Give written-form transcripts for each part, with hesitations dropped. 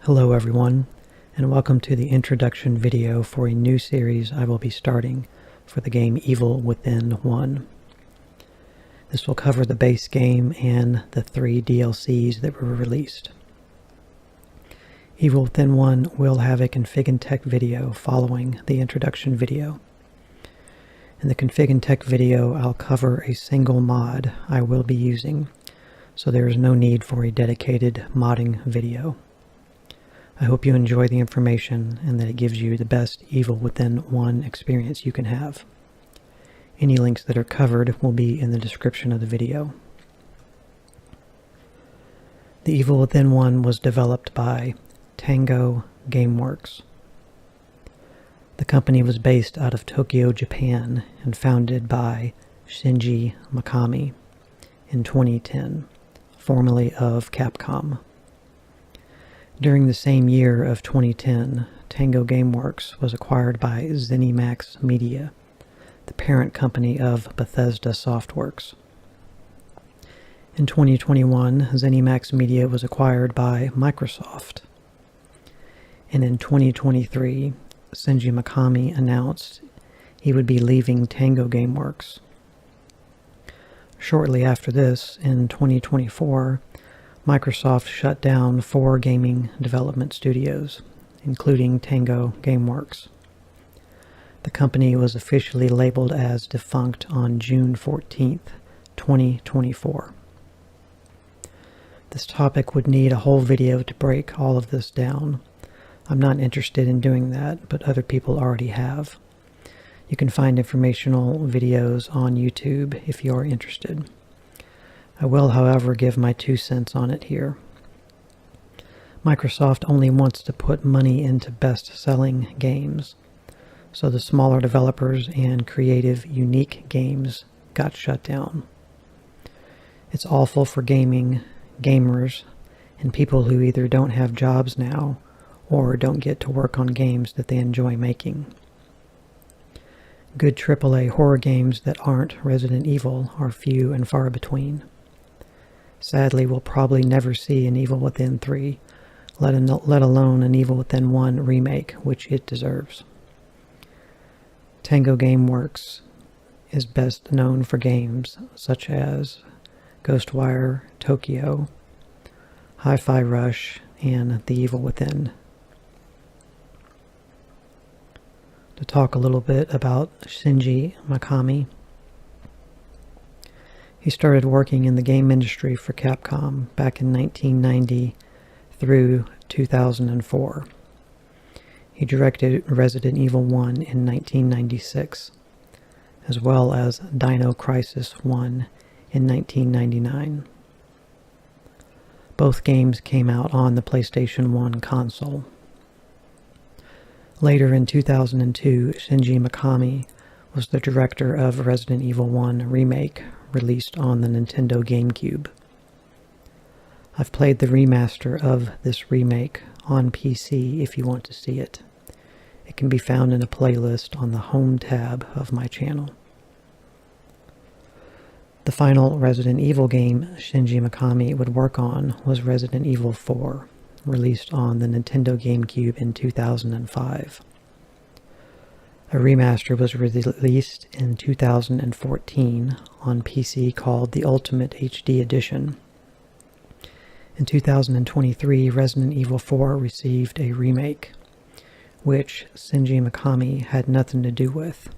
Hello everyone, and welcome to the introduction video for a new series I will be starting for the game Evil Within 1. This will cover the base game and the 3 DLCs that were released. Evil Within 1 will have a config and tech video following the introduction video. In the config and tech video, I'll cover a single mod I will be using, so there is no need for a dedicated modding video. I hope you enjoy the information and that it gives you the best Evil Within 1 experience you can have. Any links that are covered will be in the description of the video. The Evil Within 1 was developed by Tango Gameworks. The company was based out of Tokyo, Japan, and founded by Shinji Mikami in 2010, formerly of Capcom. During the same year of 2010, Tango Gameworks was acquired by ZeniMax Media, the parent company of Bethesda Softworks. In 2021, ZeniMax Media was acquired by Microsoft. And in 2023, Shinji Mikami announced he would be leaving Tango Gameworks. Shortly after this, in 2024, Microsoft shut down 4 gaming development studios, including Tango Gameworks. The company was officially labeled as defunct on June 14th, 2024. This topic would need a whole video to break all of this down. I'm not interested in doing that, but other people already have. You can find informational videos on YouTube if you are interested. I will, however, give my 2 cents on it here. Microsoft only wants to put money into best-selling games, so the smaller developers and creative, unique games got shut down. It's awful for gamers, and people who either don't have jobs now or don't get to work on games that they enjoy making. Good AAA horror games that aren't Resident Evil are few and far between. Sadly, we'll probably never see an Evil Within 3, let alone an Evil Within 1 remake, which it deserves. Tango Gameworks is best known for games such as Ghostwire Tokyo, Hi-Fi Rush, and The Evil Within. To talk a little bit about Shinji Mikami, he started working in the game industry for Capcom back in 1990 through 2004. He directed Resident Evil 1 in 1996, as well as Dino Crisis 1 in 1999. Both games came out on the PlayStation 1 console. Later in 2002, Shinji Mikami was the director of Resident Evil 1 Remake, released on the Nintendo GameCube. I've played the remaster of this remake on PC if you want to see it. It can be found in a playlist on the Home tab of my channel. The final Resident Evil game Shinji Mikami would work on was Resident Evil 4, released on the Nintendo GameCube in 2005. A remaster was released in 2014 on PC called the Ultimate HD Edition. In 2023, Resident Evil 4 received a remake, which Shinji Mikami had nothing to do with,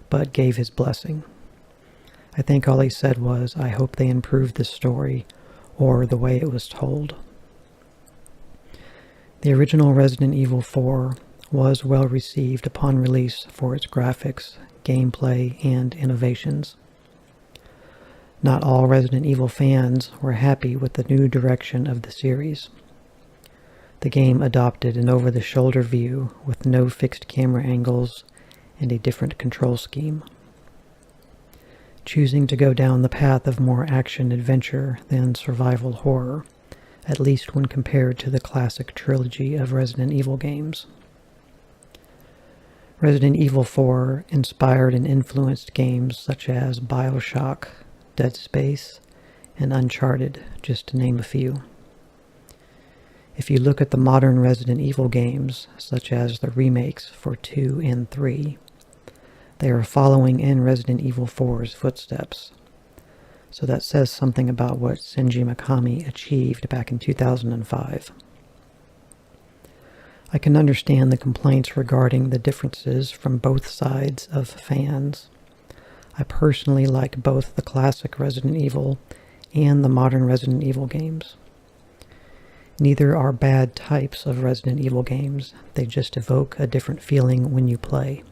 but gave his blessing. I think all he said was, "I hope they improve the story or the way it was told." The original Resident Evil 4 was well received upon release for its graphics, gameplay, and innovations. Not all Resident Evil fans were happy with the new direction of the series. The game adopted an over-the-shoulder view with no fixed camera angles and a different control scheme. Choosing to go down the path of more action-adventure than survival horror, at least when compared to the classic trilogy of Resident Evil games. Resident Evil 4 inspired and influenced games such as BioShock, Dead Space, and Uncharted, just to name a few. If you look at the modern Resident Evil games, such as the remakes for 2 and 3, they are following in Resident Evil 4's footsteps. So that says something about what Shinji Mikami achieved back in 2005. I can understand the complaints regarding the differences from both sides of fans. I personally like both the classic Resident Evil and the modern Resident Evil games. Neither are bad types of Resident Evil games, they just evoke a different feeling when you play.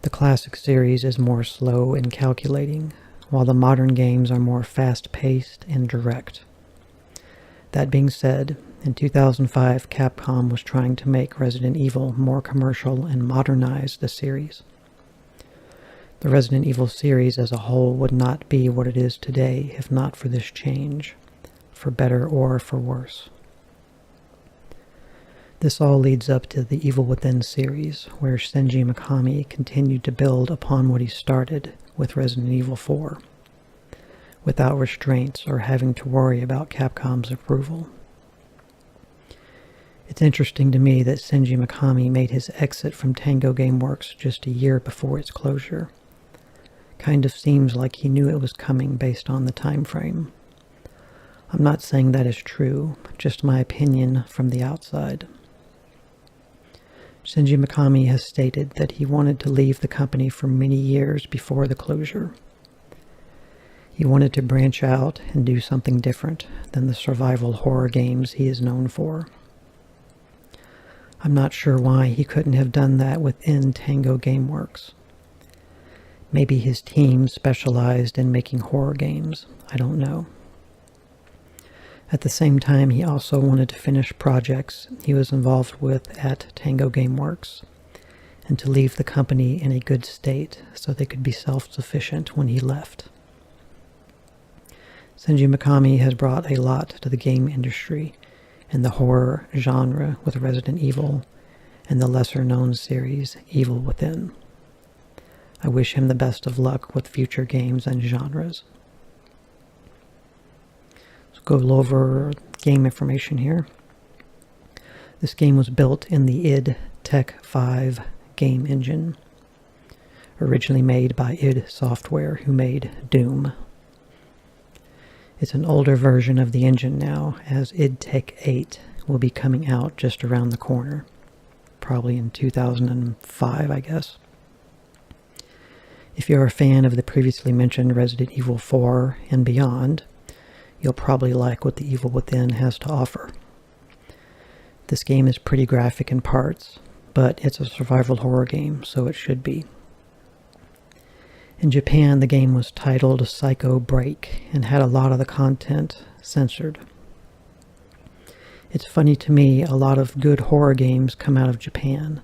The classic series is more slow and calculating, while the modern games are more fast-paced and direct. That being said, in 2005, Capcom was trying to make Resident Evil more commercial and modernize the series. The Resident Evil series as a whole would not be what it is today if not for this change, for better or for worse. This all leads up to the Evil Within series, where Shinji Mikami continued to build upon what he started with Resident Evil 4, without restraints or having to worry about Capcom's approval. It's interesting to me that Shinji Mikami made his exit from Tango Gameworks just a year before its closure. Kind of seems like he knew it was coming based on the time frame. I'm not saying that is true, just my opinion from the outside. Shinji Mikami has stated that he wanted to leave the company for many years before the closure. He wanted to branch out and do something different than the survival horror games he is known for. I'm not sure why he couldn't have done that within Tango Gameworks. Maybe his team specialized in making horror games. I don't know. At the same time, he also wanted to finish projects he was involved with at Tango Gameworks and to leave the company in a good state so they could be self-sufficient when he left. Shinji Mikami has brought a lot to the game industry and the horror genre with Resident Evil and the lesser-known series Evil Within. I wish him the best of luck with future games and genres. Let's go over game information here. This game was built in the id Tech 5 game engine, originally made by id Software, who made Doom. It's an older version of the engine now, as id Tech 8 will be coming out just around the corner, probably in 2005, I guess. If you're a fan of the previously mentioned Resident Evil 4 and beyond, you'll probably like what the Evil Within has to offer. This game is pretty graphic in parts, but it's a survival horror game, so it should be. In Japan, the game was titled Psycho Break and had a lot of the content censored. It's funny to me, a lot of good horror games come out of Japan,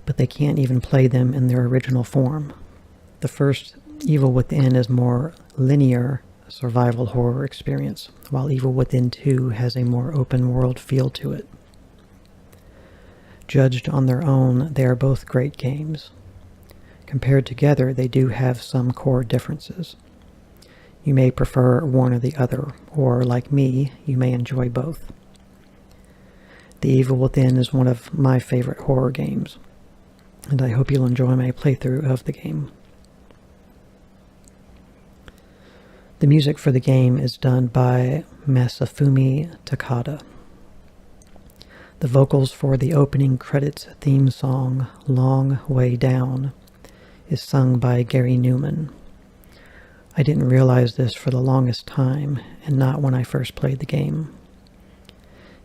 but they can't even play them in their original form. The first Evil Within is more linear survival horror experience, while Evil Within 2 has a more open world feel to it. Judged on their own, they are both great games. Compared together, they do have some core differences. You may prefer one or the other, or like me, you may enjoy both. The Evil Within is one of my favorite horror games, and I hope you'll enjoy my playthrough of the game. The music for the game is done by Masafumi Takada. The vocals for the opening credits theme song, Long Way Down, is sung by Gary Newman. I didn't realize this for the longest time, and not when I first played the game.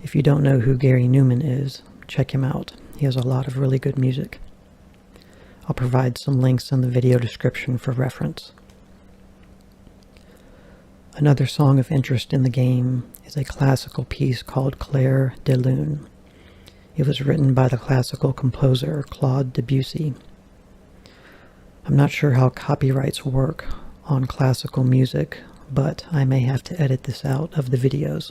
If you don't know who Gary Newman is, check him out. He has a lot of really good music. I'll provide some links in the video description for reference. Another song of interest in the game is a classical piece called Clair de Lune. It was written by the classical composer Claude Debussy. I'm not sure how copyrights work on classical music, but I may have to edit this out of the videos.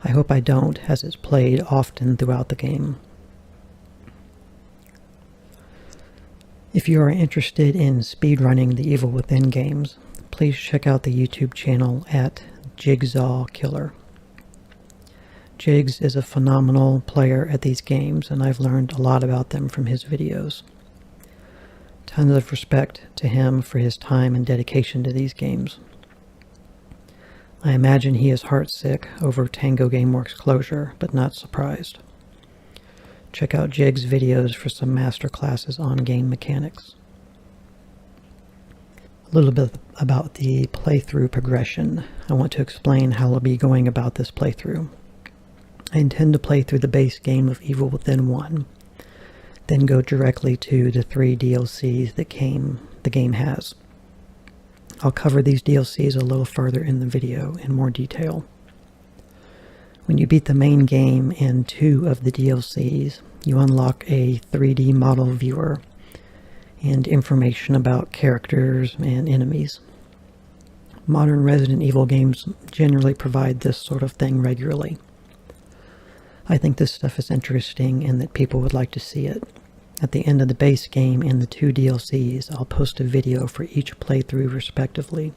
I hope I don't, as it's played often throughout the game. If you are interested in speedrunning the Evil Within games, please check out the YouTube channel at Jigsaw Killer. Jigs is a phenomenal player at these games, and I've learned a lot about them from his videos. Tons of respect to him for his time and dedication to these games. I imagine he is heartsick over Tango Gameworks closure, but not surprised. Check out Jig's videos for some master classes on game mechanics. A little bit about the playthrough progression. I want to explain how I'll be going about this playthrough. I intend to play through the base game of Evil Within 1, then go directly to the 3 DLCs that the game has. I'll cover these DLCs a little further in the video in more detail. When you beat the main game and 2 of the DLCs, you unlock a 3D model viewer and information about characters and enemies. Modern Resident Evil games generally provide this sort of thing regularly. I think this stuff is interesting and that people would like to see it. At the end of the base game and the 2 DLCs, I'll post a video for each playthrough respectively,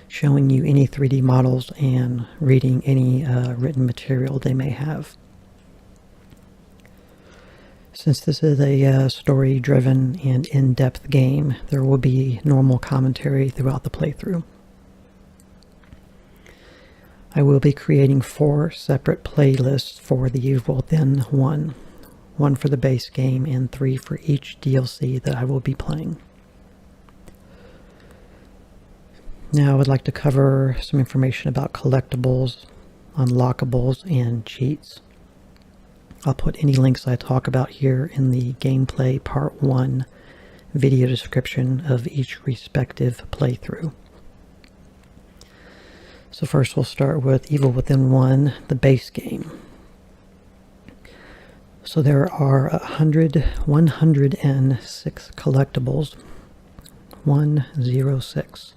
showing you any 3D models and reading any written material they may have. Since this is a story-driven and in-depth game, there will be normal commentary throughout the playthrough. I will be creating 4 separate playlists for the Evil Within 1. 1 for the base game and 3 for each DLC that I will be playing. Now I would like to cover some information about collectibles, unlockables, and cheats. I'll put any links I talk about here in the gameplay part 1 video description of each respective playthrough. So first we'll start with Evil Within 1, the base game. So there are 106 collectibles, 106,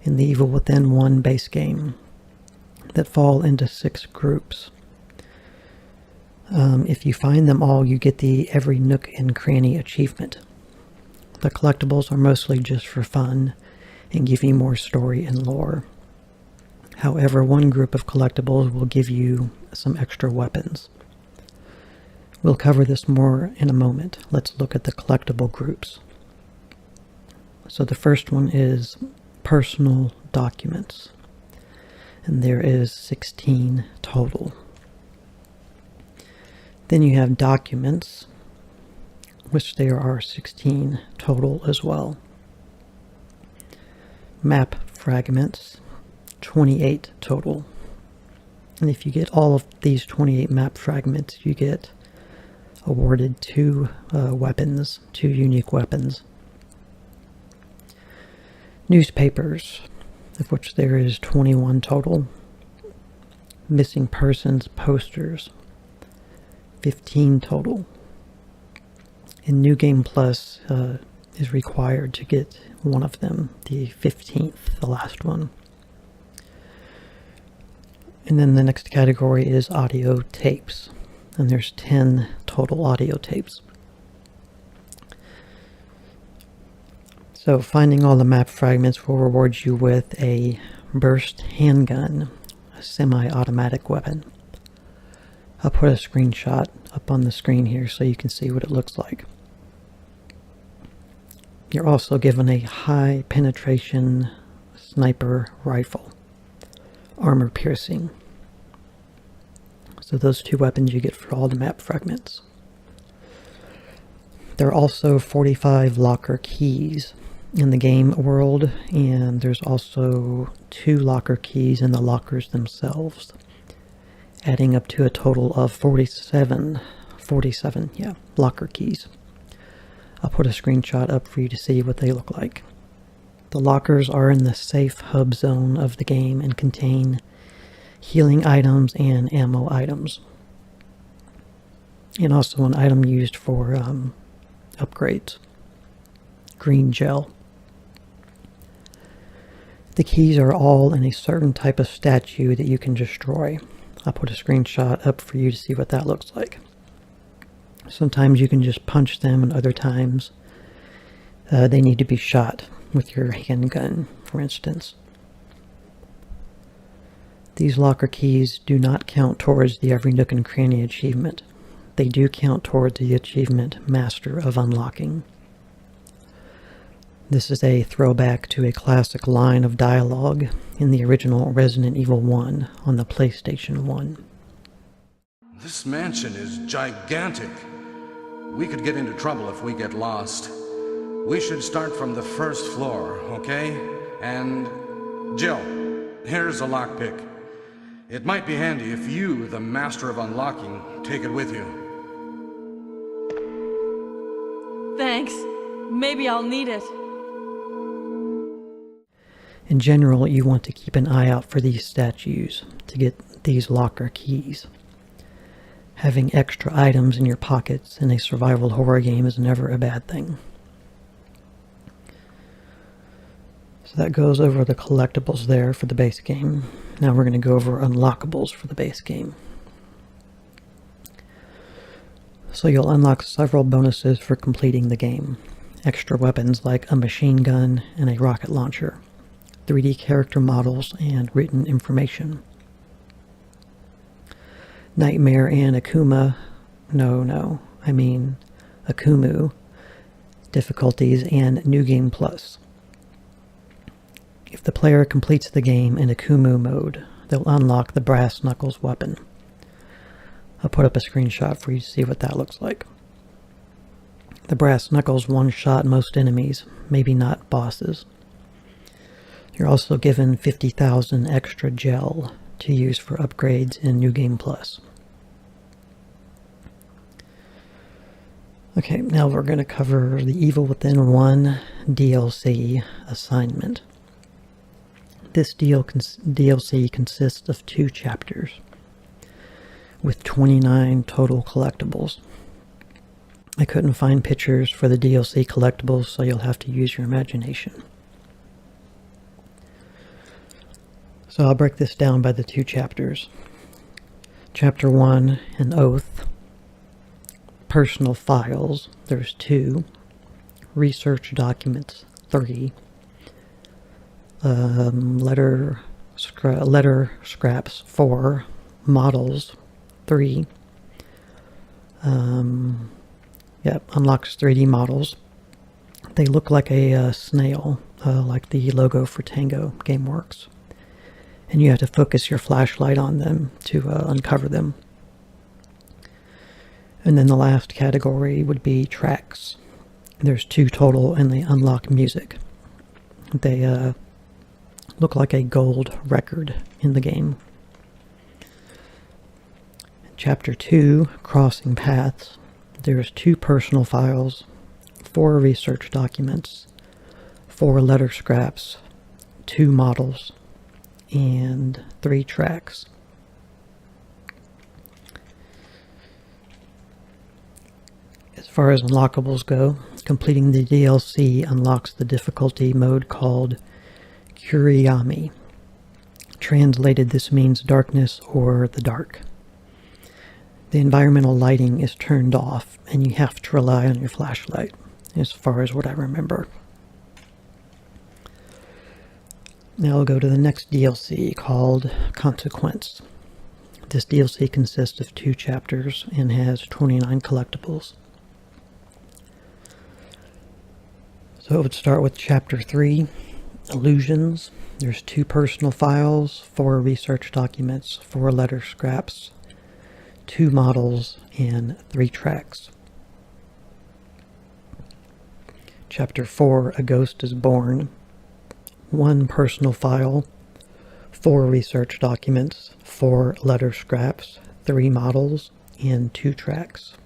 in the Evil Within 1 base game that fall into 6 groups. If you find them all, you get the Every Nook and Cranny achievement. The collectibles are mostly just for fun and give you more story and lore. However, one group of collectibles will give you some extra weapons. We'll cover this more in a moment. Let's look at the collectible groups. So the first one is personal documents, and there is 16 total. Then you have documents, which there are 16 total as well. Map fragments, 28 total. And if you get all of these 28 map fragments, you get awarded 2 weapons, 2 unique weapons. Newspapers, of which there is 21 total. Missing persons posters, 15 total. And New Game Plus is required to get one of them, the 15th, the last one. And then the next category is audio tapes, and there's 10 total audio tapes. So finding all the map fragments will reward you with a burst handgun, a semi-automatic weapon. I'll put a screenshot up on the screen here so you can see what it looks like. You're also given a high penetration sniper rifle, armor piercing. So those 2 weapons you get for all the map fragments. There are also 45 locker keys in the game world, and there's also 2 locker keys in the lockers themselves, adding up to a total of 47 locker keys. I'll put a screenshot up for you to see what they look like. The lockers are in the safe hub zone of the game and contain healing items and ammo items, and also an item used for upgrades, green gel. The keys are all in a certain type of statue that you can destroy. I'll put a screenshot up for you to see what that looks like. Sometimes you can just punch them, and other times they need to be shot with your handgun, for instance. These locker keys do not count towards the Every Nook and Cranny achievement. They do count towards the achievement Master of Unlocking. This is a throwback to a classic line of dialogue in the original Resident Evil 1 on the PlayStation 1. This mansion is gigantic. We could get into trouble if we get lost. We should start from the first floor, okay? And Jill, here's a lockpick. It might be handy if you, the Master of Unlocking, take it with you. Thanks. Maybe I'll need it. In general, you want to keep an eye out for these statues to get these locker keys. Having extra items in your pockets in a survival horror game is never a bad thing. So that goes over the collectibles there for the base game. Now we're going to go over unlockables for the base game. So you'll unlock several bonuses for completing the game. Extra weapons like a machine gun and a rocket launcher, 3D character models, and written information. Nightmare and Akumu difficulties and New Game Plus. If the player completes the game in Akumu mode, they'll unlock the Brass Knuckles weapon. I'll put up a screenshot for you to see what that looks like. The Brass Knuckles one-shot most enemies, maybe not bosses. You're also given 50,000 extra gel to use for upgrades in New Game Plus. Okay, now we're going to cover the Evil Within 1 DLC assignment. This DLC consists of 2 chapters, with 29 total collectibles. I couldn't find pictures for the DLC collectibles, so you'll have to use your imagination. So I'll break this down by the 2 chapters. Chapter 1, An Oath. Personal Files, there's 2. Research Documents, 3. Letter Scraps, 4. Models, 3. Unlocks 3D models. They look like a snail, like the logo for Tango Gameworks. And you have to focus your flashlight on them to uncover them. And then the last category would be tracks. There's 2 total, and they unlock music. They look like a gold record in the game. Chapter 2, Crossing Paths. There's 2 personal files, 4 research documents, 4 letter scraps, 2 models, and 3 tracks. As far as unlockables go, completing the DLC unlocks the difficulty mode called Kuriyami. Translated, this means darkness or the dark. The environmental lighting is turned off, and you have to rely on your flashlight, as far as what I remember. Now we'll go to the next DLC called Consequence. This DLC consists of 2 chapters and has 29 collectibles. So it would start with Chapter 3, Illusions. There's 2 personal files, 4 research documents, 4 letter scraps, 2 models, and 3 tracks. Chapter 4, A Ghost is Born. 1 personal file, 4 research documents, 4 letter scraps, 3 models, and 2 tracks.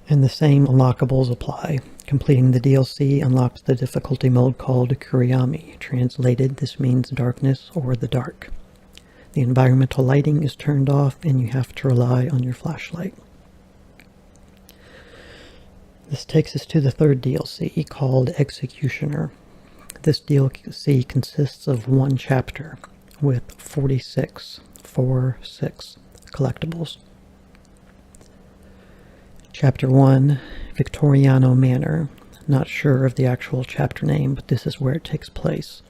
And the same unlockables apply. Completing the DLC unlocks the difficulty mode called Kuriyami. Translated, this means darkness or the dark. The environmental lighting is turned off, and you have to rely on your flashlight. This takes us to the 3rd DLC, called Executioner. This DLC consists of 1 chapter, with 46 collectibles. Chapter 1, Victoriano Manor. Not sure of the actual chapter name, but this is where it takes place.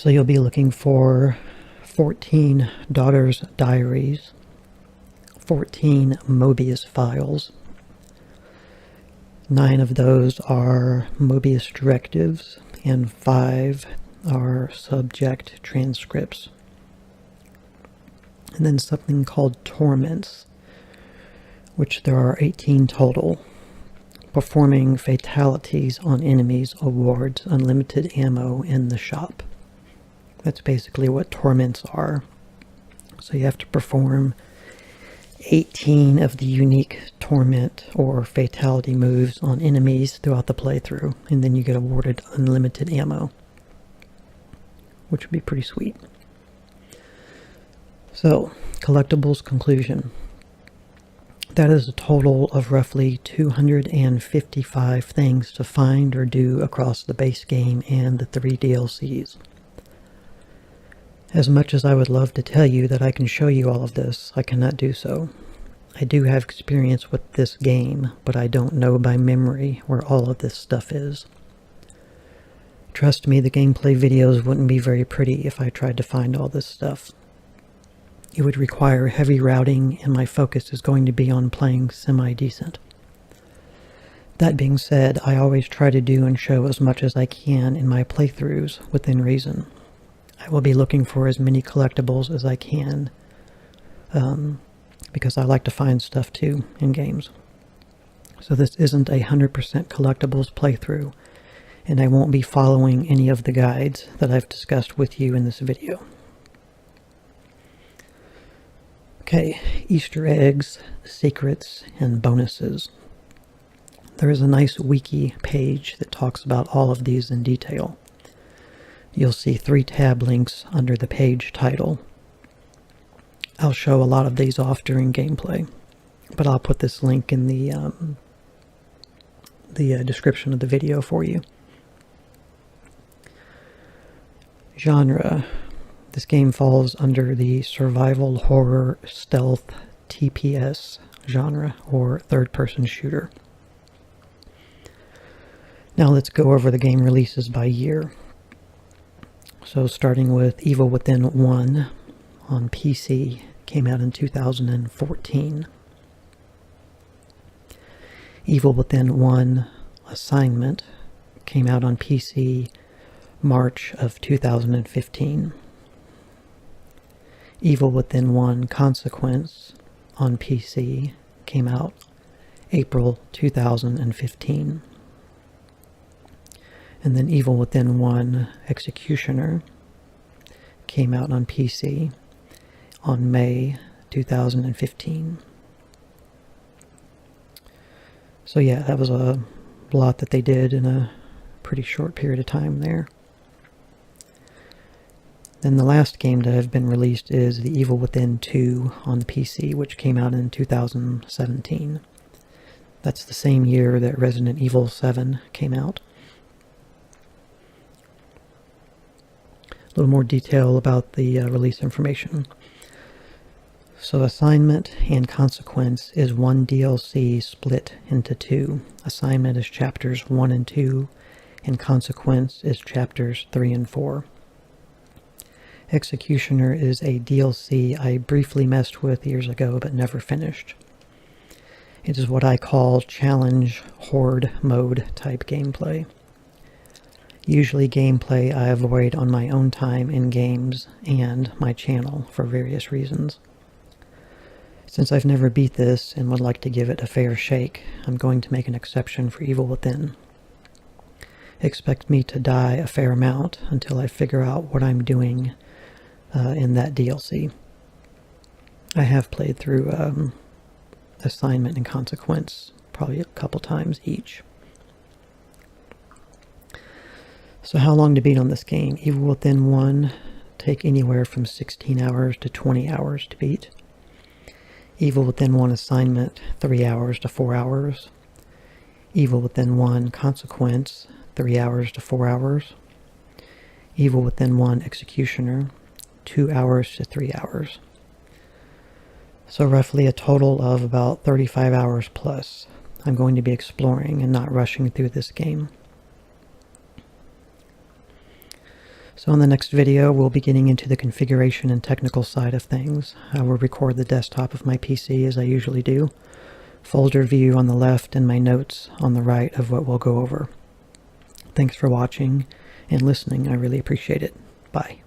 So you'll be looking for 14 Daughter's Diaries, 14 Mobius files. 9 of those are Mobius directives, and 5 are subject transcripts. And then something called torments, which there are 18 total. Performing fatalities on enemies awards unlimited ammo in the shop. That's basically what torments are. So you have to perform 18 of the unique torment or fatality moves on enemies throughout the playthrough, and then you get awarded unlimited ammo, which would be pretty sweet. So, collectibles conclusion. That is a total of roughly 255 things to find or do across the base game and the 3 DLCs. As much as I would love to tell you that I can show you all of this, I cannot do so. I do have experience with this game, but I don't know by memory where all of this stuff is. Trust me, the gameplay videos wouldn't be very pretty if I tried to find all this stuff. It would require heavy routing, and my focus is going to be on playing semi-decent. That being said, I always try to do and show as much as I can in my playthroughs within reason. I will be looking for as many collectibles as I can, because I like to find stuff too in games. So this isn't a 100% collectibles playthrough, and I won't be following any of the guides that I've discussed with you in this video. Okay, Easter eggs, secrets, and bonuses. There is a nice wiki page that talks about all of these in detail. You'll see 3 tab links under the page title. I'll show a lot of these off during gameplay, but I'll put this link in the description of the video for you. Genre. This game falls under the survival horror stealth TPS genre, or third-person shooter. Now let's go over the game releases by year. So starting with Evil Within 1 on PC, came out in 2014. Evil Within 1 Assignment came out on PC March of 2015. Evil Within 1 Consequence on PC came out April 2015. And then Evil Within 1 Executioner came out on PC on May 2015. So yeah, that was a lot that they did in a pretty short period of time there. Then the last game that have been released is The Evil Within 2 on PC, which came out in 2017. That's the same year that Resident Evil 7 came out. A little more detail about the release information. So Assignment and Consequence is one DLC split into 2. Assignment is chapters 1 and 2, and Consequence is chapters 3 and 4. Executioner is a DLC I briefly messed with years ago but never finished. It is what I call challenge horde mode type gameplay. Usually gameplay I avoid on my own time in games and my channel for various reasons. Since I've never beat this and would like to give it a fair shake, I'm going to make an exception for Evil Within. Expect me to die a fair amount until I figure out what I'm doing in that DLC. I have played through Assignment and Consequence probably a couple times each. So how long to beat on this game? Evil Within 1 take anywhere from 16 hours to 20 hours to beat. Evil Within 1 Assignment 3 hours to 4 hours. Evil Within 1 Consequence 3 hours to 4 hours. Evil Within 1 Executioner 2 hours to 3 hours. So roughly a total of about 35 hours plus. I'm going to be exploring and not rushing through this game. So in the next video, we'll be getting into the configuration and technical side of things. I will record the desktop of my PC as I usually do, folder view on the left and my notes on the right of what we'll go over. Thanks for watching and listening. I really appreciate it. Bye.